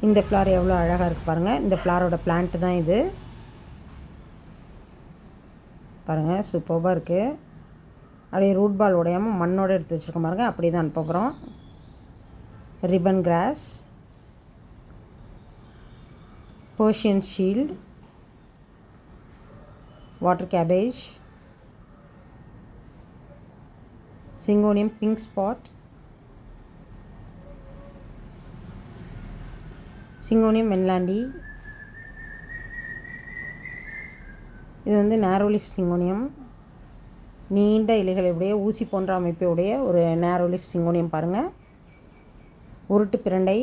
இந்த ஃப்ளார் எவ்வளோ அழகாக இருக்குது பாருங்கள். இந்த ஃப்ளாரோட பிளான்ட்டு தான் இது. பாருங்கள், சூப்பராக இருக்குது. அப்படியே ரூட் பால் உடையாமல் மண்ணோடு எடுத்து வச்சுருக்கோம் பாருங்கள். அப்படி தான் அனுப்ப போகிறோம். Ribbon cross, Persian shield, water cabbage, Syngonium pink spot, Syngonium mainlandi. இது வந்து நேரோ லீஃப் சிங்கோனியம். நீண்ட இலைகளுடைய ஊசி போன்ற அமைப்புடைய ஒரு நேரோ லீஃப் சிங்கோனியம் பாருங்கள். உருட்டு பிரண்டை,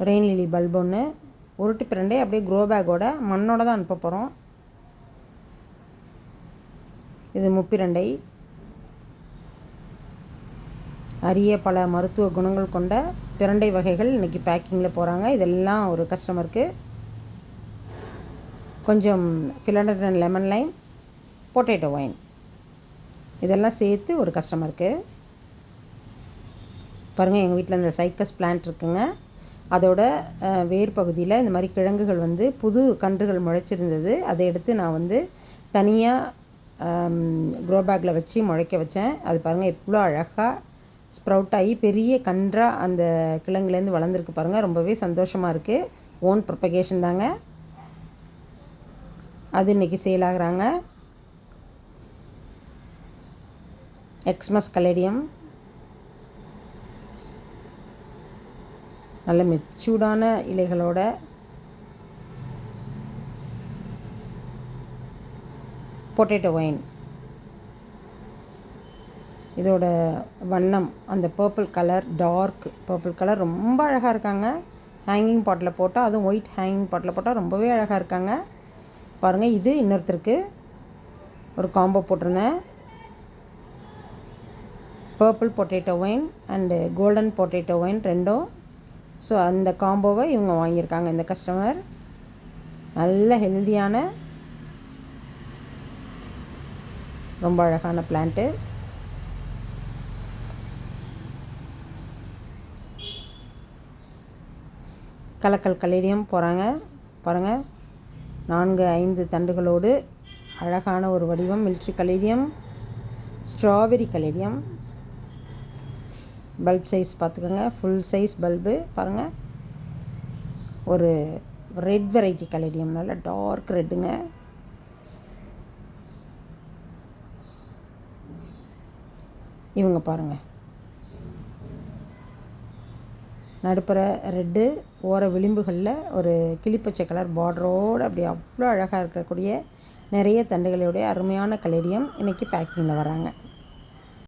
ரெயின் லிலி பல்ப் ஒன்று. உருட்டு பிரண்டை அப்படியே க்ரோ பேக்கோட மண்ணோட தான் அனுப்ப போகிறோம். இது முப்பிரண்டை. அரிய பல மருத்துவ குணங்கள் கொண்ட பிரண்டை வகைகள் இன்றைக்கி பேக்கிங்கில் போகிறாங்க. இதெல்லாம் ஒரு கஸ்டமருக்கு. கொஞ்சம் ஃபிலடென்ட்ரன் லெமன் லைம், பொட்டேட்டோ ஒயின், இதெல்லாம் சேர்த்து ஒரு கஸ்டமருக்கு. பாருங்கள், எங்கள் வீட்டில் இந்த சைக்கஸ் பிளான்ட் இருக்குங்க. அதோட வேர் பகுதியில் இந்த மாதிரி கிழங்குகள் வந்து புது கன்றுகள் முளைச்சிருந்தது. அதை எடுத்து நான் வந்து தனியாக க்ரோ பேக்கில் வச்சு முளைக்க வச்சேன். அது பாருங்கள் எவ்வளோ அழகாக ஸ்ப்ரவுட் ஆகி பெரிய கன்றாக அந்த கிழங்குலேருந்து வளர்ந்துருக்கு பாருங்கள். ரொம்பவே சந்தோஷமாக இருக்குது. ஓன் ப்ரொபகேஷன் தாங்க. அது இன்றைக்கி சேல் ஆகுறாங்க. எக்ஸ்மஸ் கலேடியம், நல்ல மெச்சூர்டான இலைகளோட பொட்டேட்டோ ஒயின். இதோட வண்ணம் அந்த purple colour, dark purple colour ரொம்ப அழகாக இருக்காங்க. ஹேங்கிங் பாட்டில் போட்டால், அதுவும் ஒயிட் ஹேங்கிங் பாட்டில் போட்டால் ரொம்பவே அழகாக இருக்காங்க. பாருங்கள், இது இன்னொருத்தருக்கு ஒரு காம்போ போட்டிருந்தேன். Purple potato wine and golden potato wine ரெண்டும். ஸோ அந்த காம்போவை இவங்க வாங்கியிருக்காங்க இந்த கஸ்டமர். நல்ல ஹெல்தியான ரொம்ப அழகான பிளான்ட்டு. கலக்கல் கலேடியம் போகிறாங்க பாருங்கள். 4-5 தண்டுகளோடு அழகான ஒரு வடிவம். Military caladium, strawberry caladium. Bulb size பார்த்துக்கோங்க, ஃபுல் சைஸ் பல்பு பாருங்கள். ஒரு ரெட் வெரைட்டி கலேடியம், நல்ல டார்க் ரெட்டுங்க. இவங்க பாருங்கள், நடுப்புற ரெட்டு, ஓர விளிம்புகளில் ஒரு கிளிப்பச்சை கலர் பார்டரோடு அப்படி அவ்வளோ அழகாக இருக்கக்கூடிய நிறைய தண்டுகளுடைய அருமையான கலேடியம் இன்றைக்கி பேக்கிங்கில் வராங்க.